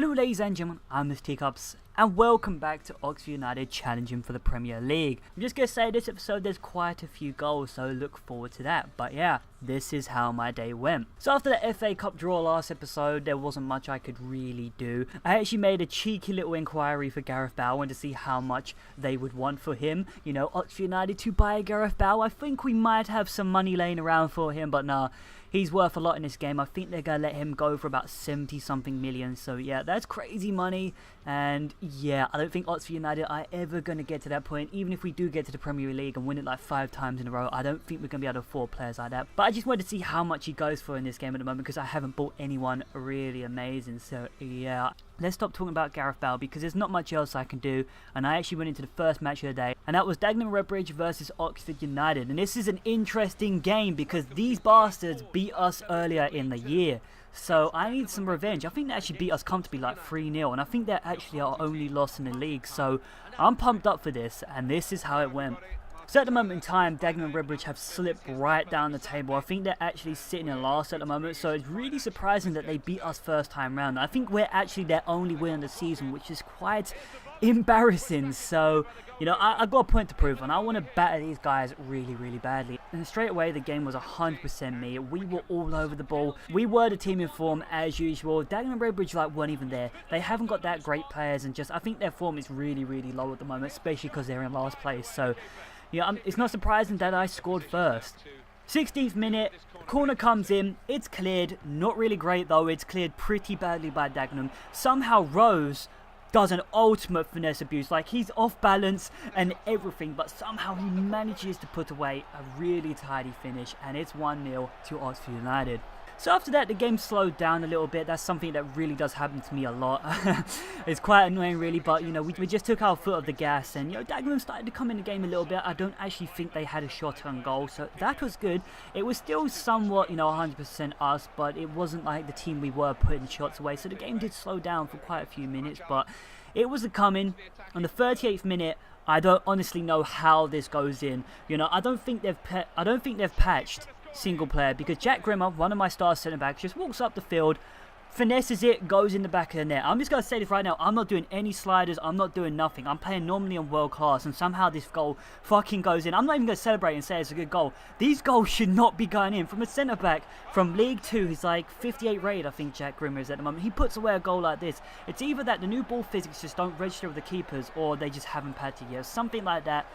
Hello ladies and gentlemen, I'm Mr. Teacups, and welcome back to Oxford United challenging for the Premier League. I'm just going to say this episode there's quite a few goals, so look forward to that. But yeah, this is how my day went. So after the FA Cup draw last episode, there wasn't much I could really do. I actually made a cheeky little inquiry for Gareth Bale to see how much they would want for him. You know, Oxford United to buy Gareth Bale. I think we might have some money laying around for him, but nah. He's worth a lot in this game. I think they're going to let him go for about 70 something million. So yeah, that's crazy money. And yeah, I don't think Oxford United are ever going to get to that point. Even if we do get to the Premier League and win it like 5 times in a row, I don't think we're going to be able to afford players like that. But I just wanted to see how much he goes for in this game at the moment, because I haven't bought anyone really amazing. So yeah, let's stop talking about Gareth Bale because there's not much else I can do. And I actually went into the first match of the day, and that was Dagenham Redbridge versus Oxford United. And this is an interesting game because these bastards beat us earlier in the year. So I need some revenge. I think they actually beat us comfortably like 3-0, and I think they're actually our only loss in the league. So I'm pumped up for this, and this is how it went. So at the moment in time, Dagenham Redbridge have slipped right down the table. I think they're actually sitting in last at the moment, so it's really surprising that they beat us first time round. I think we're actually their only win of the season, which is quite embarrassing. So, you know, I've got a point to prove, and I want to batter these guys really, really badly. And straight away, the game was 100% me. We were all over the ball. We were the team in form as usual. Dagenham Redbridge weren't even there. They haven't got that great players, and just I think their form is really, really low at the moment, especially because they're in last place. So, yeah, it's not surprising that I scored first. 16th minute, corner comes in, it's cleared, not really great though, it's cleared pretty badly by Dagenham. Somehow Rose does an ultimate finesse abuse, like he's off balance and everything, but somehow he manages to put away a really tidy finish, and it's 1-0 to Oxford United. So after that, the game slowed down a little bit. That's something that really does happen to me a lot. It's quite annoying really, but you know, we just took our foot off the gas, and you know, Dagenham started to come in the game a little bit. I don't actually think they had a shot on goal, so that was good. It was still somewhat, you know, 100% us, but it wasn't like the team we were putting shots away. So the game did slow down for quite a few minutes, but it was a coming. On the 38th minute, I don't honestly know how this goes in. You know, I don't think they've patched single player, because Jack Grimmer, one of my star centre backs, just walks up the field, finesses it, goes in the back of the net. I'm just going to say this right now, I'm not doing any sliders, I'm not doing nothing. I'm playing normally on world class, and somehow this goal fucking goes in. I'm not even going to celebrate and say it's a good goal. These goals should not be going in. From a centre back from League 2, he's like 58 rated, I think Jack Grimmer is at the moment. He puts away a goal like this. It's either that the new ball physics just don't register with the keepers, or they just haven't patched it yet. Something like that.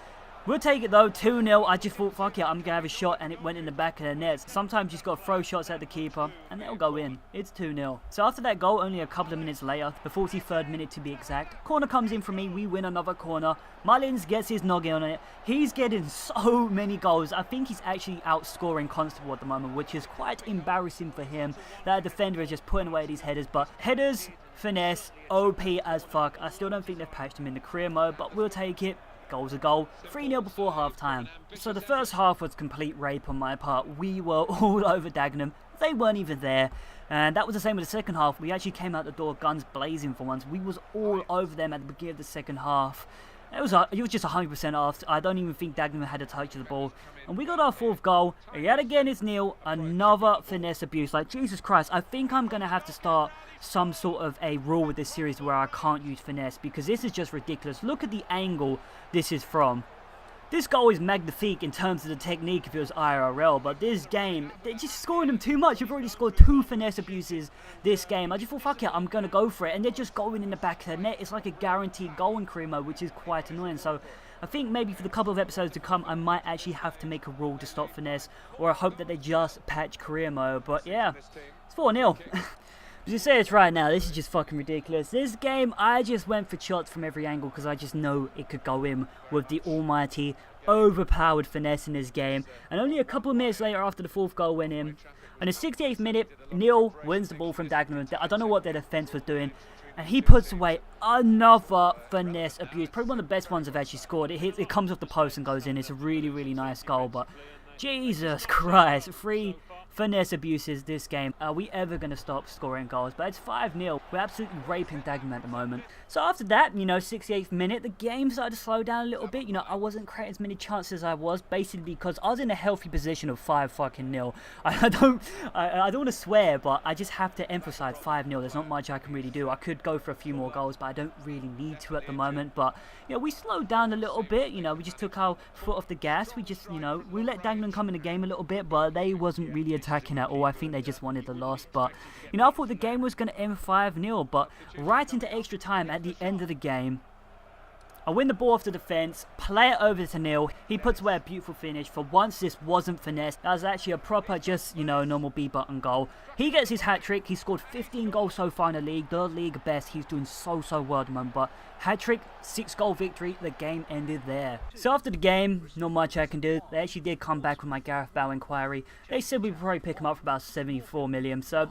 We'll take it though, 2-0. I just thought, fuck it, I'm going to have a shot, and it went in the back of the net. Sometimes you just got to throw shots at the keeper, and they'll go in. It's 2-0. So after that goal, only a couple of minutes later, the 43rd minute to be exact, corner comes in for me, we win another corner. Mullins gets his noggin on it. He's getting so many goals. I think he's actually outscoring Constable at the moment, which is quite embarrassing for him. That defender is just putting away these headers, but headers, finesse, OP as fuck. I still don't think they've patched him in the career mode, but we'll take it. Goal's a goal. 3-0 before half time. So the first half was complete rape on my part. We were all over Dagenham. They weren't even there. And that was the same with the second half. We actually came out the door guns blazing for once. We was all over them at the beginning of the second half. It was just 100% off. I don't even think Dagenham had a touch of the ball. And we got our 4th goal. Yet again, it's nil. Another finesse abuse. Like, Jesus Christ, I think I'm going to have to start some sort of a rule with this series where I can't use finesse, because this is just ridiculous. Look at the angle this is from. This goal is magnifique in terms of the technique if it was IRL, but this game, they're just scoring them too much. We've already scored 2 finesse abuses this game. I just thought, fuck it, I'm going to go for it. And they're just going in the back of the net. It's like a guaranteed goal in career mode, which is quite annoying. So I think maybe for the couple of episodes to come, I might actually have to make a rule to stop finesse, or I hope that they just patch career mode. But yeah, it's 4-0. As you say it right now, this is just fucking ridiculous. This game, I just went for shots from every angle because I just know it could go in with the almighty, overpowered finesse in this game. And only a couple of minutes later, after the 4th goal went in, on the 68th minute, Neil wins the ball from Dagenham. I don't know what their defence was doing, and he puts away another finesse abuse. Probably one of the best ones I've actually scored. It comes off the post and goes in. It's a really, really nice goal, but Jesus Christ, 3 finesse abuses this game. Are we ever going to stop scoring goals? But it's 5-0. We're absolutely raping Dagenham at the moment. So after that, 68th minute, the game started to slow down a little bit. I wasn't creating as many chances as I was, basically because I was in a healthy position of 5-0. I don't want to swear, but I just have to emphasize 5-0. There's not much I can really do. I could go for a few more goals, but I don't really need to at the moment. But we slowed down a little bit. We just took our foot off the gas. We just we let Dagenham come in the game a little bit, but they wasn't really attacking at all. I think they just wanted the loss. But I thought the game was going to end 5-0, but right into extra time at the end of the game, I win the ball off the defence, play it over to Neil. He puts away a beautiful finish. For once, this wasn't finesse. That was actually a proper, just, normal B-button goal. He gets his hat-trick. He scored 15 goals so far in the league best. He's doing so well at the moment. But hat-trick, 6-goal victory. The game ended there. So after the game, not much I can do. They actually did come back with my Gareth Bale inquiry. They said we'd probably pick him up for about 74 million. So,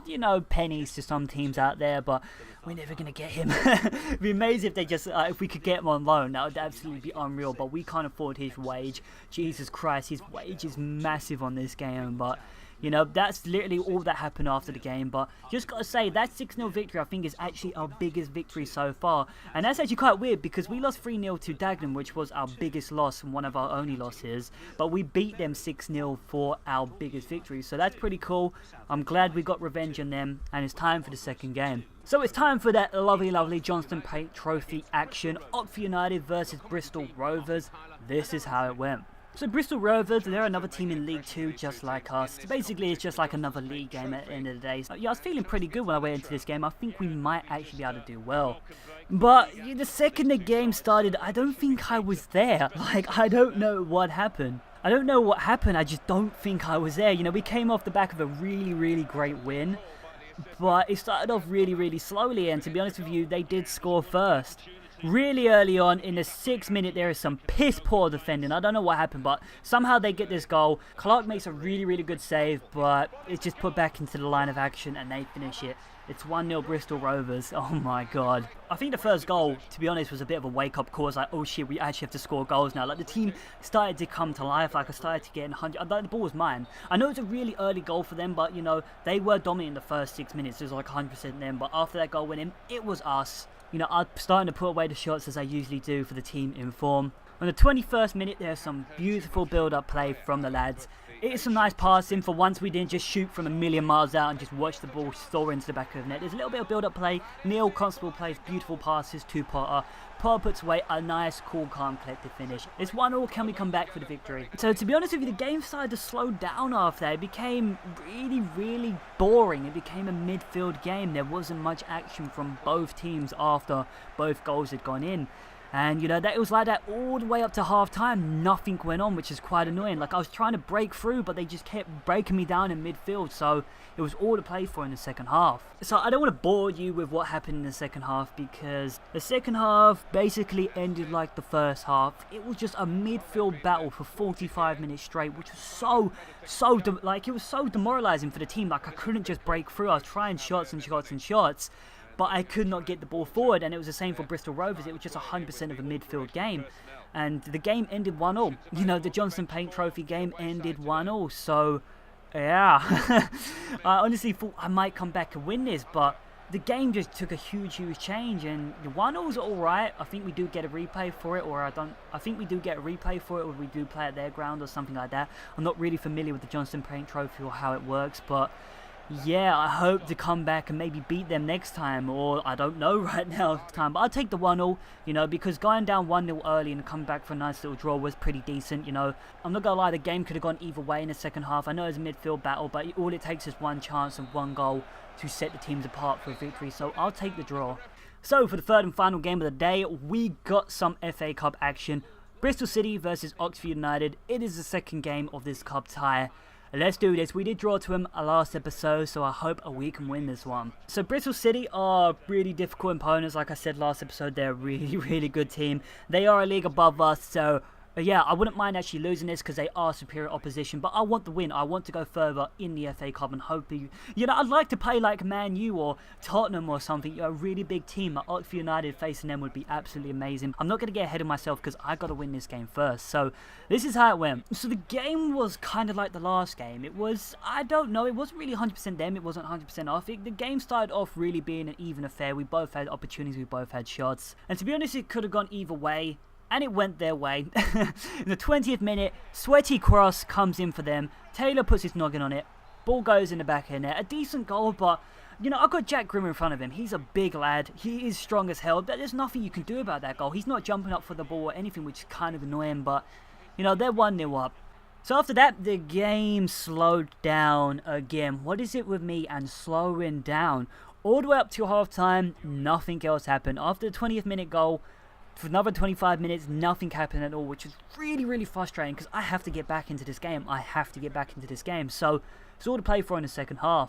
pennies to some teams out there. But we're never going to get him. It'd be amazing if they just, if we could get him on loan. That would absolutely be unreal. But we can't afford his wage. Jesus Christ, his wage is massive on this game. But that's literally all that happened after the game. But just got to say, that 6-0 victory, I think, is actually our biggest victory so far. And that's actually quite weird because we lost 3-0 to Dagenham, which was our biggest loss and one of our only losses. But we beat them 6-0 for our biggest victory. So that's pretty cool. I'm glad we got revenge on them. And it's time for the second game. So it's time for that lovely Johnston Paint Trophy action. Oxford United versus Bristol Rovers. This is how it went. So Bristol Rovers, they're another team in League 2 just like us. Basically, it's just like another league game at the end of the day. So, I was feeling pretty good when I went into this game. I think we might actually be able to do well. But the second the game started, I don't think I was there. I don't know what happened. I just don't think I was there. We came off the back of a really great win. But it started off really slowly. And to be honest with you, they did score first. Really early on, in the 6th minute, there is some piss poor defending. I don't know what happened, but somehow they get this goal. Clark makes a really good save, but it's just put back into the line of action and they finish it. It's 1-0 Bristol Rovers. Oh my god. I think the first goal, to be honest, was a bit of a wake-up call. It's like, oh shit, we actually have to score goals now. The team started to come to life. I started to get in 100. The ball was mine. I know it's a really early goal for them, but, they were dominant in the first 6 minutes. It was like 100% them. But after that goal went in, it was us. I'm starting to put away the shots as I usually do for the team in form. On the 21st minute, there's some beautiful build-up play from the lads. It is some nice passing. For once, we didn't just shoot from a million miles out and just watch the ball soar into the back of the net. There's a little bit of build-up play. Neil Constable plays beautiful passes to Potter. Potter puts away a nice, cool, calm, collected finish. It's 1-1. Can we come back for the victory? So, to be honest with you, the game started to slow down after that. It became really boring. It became a midfield game. There wasn't much action from both teams after both goals had gone in. And, it was like that all the way up to half-time. Nothing went on, which is quite annoying. I was trying to break through, but they just kept breaking me down in midfield. So, it was all to play for in the second half. So, I don't want to bore you with what happened in the second half, because the second half basically ended like the first half. It was just a midfield battle for 45 minutes straight, which was it was so demoralizing for the team. I couldn't just break through. I was trying shots, but I could not get the ball forward, and it was the same for Bristol Rovers. It was just 100% of a midfield game, and the game ended 1-1. The Johnston Paint Trophy game ended 1-1, so yeah. I honestly thought I might come back and win this, but the game just took a huge change, and the 1-0 was alright. I think we do get a replay for it, I think we do get a replay for it, or we do play at their ground or something like that. I'm not really familiar with the Johnston Paint Trophy or how it works, but yeah, I hope to come back and maybe beat them next time, or I don't know right now. But I'll take the 1-0, because going down 1-0 early and coming back for a nice little draw was pretty decent, I'm not gonna lie, the game could have gone either way in the second half. I know it's a midfield battle, but all it takes is one chance and one goal to set the teams apart for a victory, so I'll take the draw. So for the third and final game of the day, we got some FA Cup action. Bristol City versus Oxford United. It is the second game of this cup tie. Let's do this. We did draw to him last episode, so I hope we can win this one. So Bristol City are really difficult opponents. Like I said last episode, they're a really good team. They are a league above us, so Yeah, I wouldn't mind actually losing this because they are superior opposition, but I want the win. I want to go further in the FA Cup and hoping, I'd like to play like Man U or Tottenham or something, a really big team. Like Oxford United facing them would be absolutely amazing. I'm not going to get ahead of myself because I got to win this game first. So this is how it went. So the game was kind of like the last game. It was, I don't know, it wasn't really 100% them, it wasn't 100% off. The game started off really being an even affair. We both had opportunities, we both had shots. And to be honest, it could have gone either way. And it went their way. In the 20th minute, sweaty cross comes in for them. Taylor puts his noggin on it. Ball goes in the back of the net. A decent goal, but, I've got Jack Grimmer in front of him. He's a big lad. He is strong as hell. But there's nothing you can do about that goal. He's not jumping up for the ball or anything, which is kind of annoying. But, they're 1-0 up. So after that, the game slowed down again. What is it with me and slowing down? All the way up to half-time, nothing else happened. After the 20th minute goal, for another 25 minutes, nothing happened at all, which is really, really frustrating because I have to get back into this game. So it's all to play for in the second half.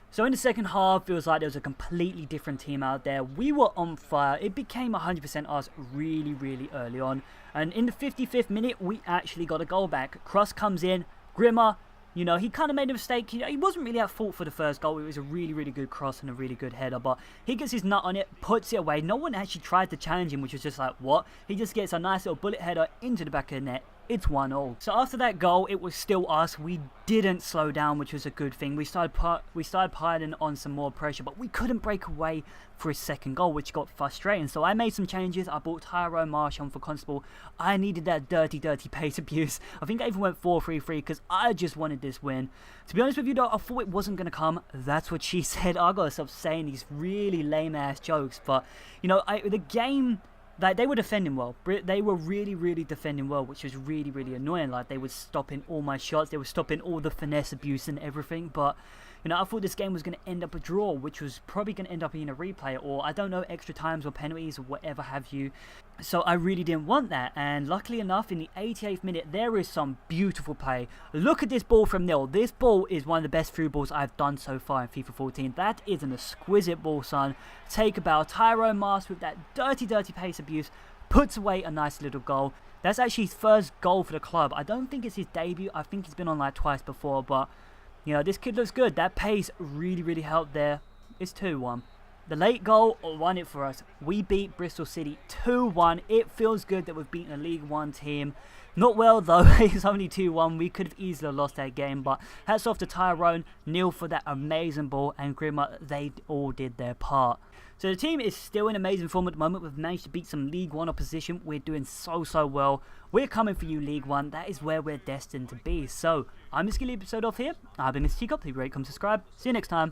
So in the second half, it was like there was a completely different team out there. We were on fire. It became 100% us really, really early on. And in the 55th minute, we actually got a goal back. Cross comes in. Grimmer, he kind of made a mistake. He wasn't really at fault for the first goal. It was a really, really good cross and a really good header. But he gets his nut on it, puts it away. No one actually tried to challenge him, which was just like, what? He just gets a nice little bullet header into the back of the net. It's 1-0. So after that goal, it was still us. We didn't slow down, which was a good thing. We started piling on some more pressure, but we couldn't break away for his second goal, which got frustrating. So I made some changes. I brought Tyrone Marsh on for Constable. I needed that dirty pace abuse. I think I even went 4-3-3 because I just wanted this win. To be honest with you though, I thought it wasn't going to come. That's what she said. I got to stop saying these really lame ass jokes. But, the game... Like, they were defending well. They were really, really defending well, which was really, really annoying. Like, they were stopping all my shots. They were stopping all the finesse abuse and everything. But, I thought this game was going to end up a draw, which was probably going to end up being a replay or, I don't know, extra times or penalties or whatever have you. So I really didn't want that. And luckily enough, in the 88th minute, there is some beautiful play. Look at this ball from Nil. This ball is one of the best through balls I've done so far in FIFA 14. That is an exquisite ball, son. Take a bow. Tyrone Mast with that dirty pace abuse puts away a nice little goal. That's actually his first goal for the club. I don't think it's his debut. I think he's been on like twice before, but this kid looks good. That pace really, really helped there. It's 2-1. The late goal won it for us. We beat Bristol City 2-1. It feels good that we've beaten a League One team. Not well though, it's only 2-1. We could have easily lost that game, but hats off to Tyrone, Neil for that amazing ball, and Grimmer, they all did their part. So the team is still in amazing form at the moment. We've managed to beat some League One opposition. We're doing so well. We're coming for you, League One. That is where we're destined to be. So I'm just going to leave the episode off here. I've been Mr. Teacup. Please rate, comment, subscribe. See you next time.